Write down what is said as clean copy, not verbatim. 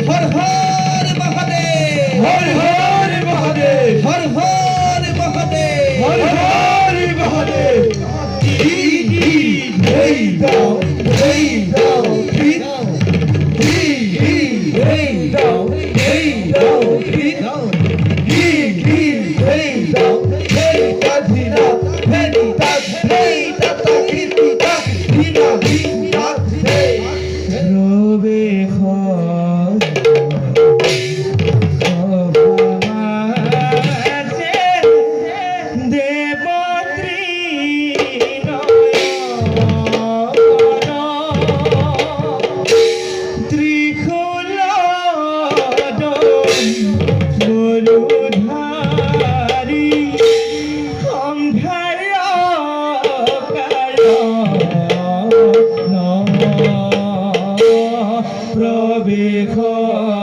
হর হর মহাদেব হর হর মহাদেব হর হর মহাদেব হর হর মহাদেব এই দাও এই দাও এই দাও এই দাও এই দাও এই দাও এই দাও এই কাধিনা এই দাও এই দাও কীর্তিটা বিনা বিনা রবে খোদ প্রবেশ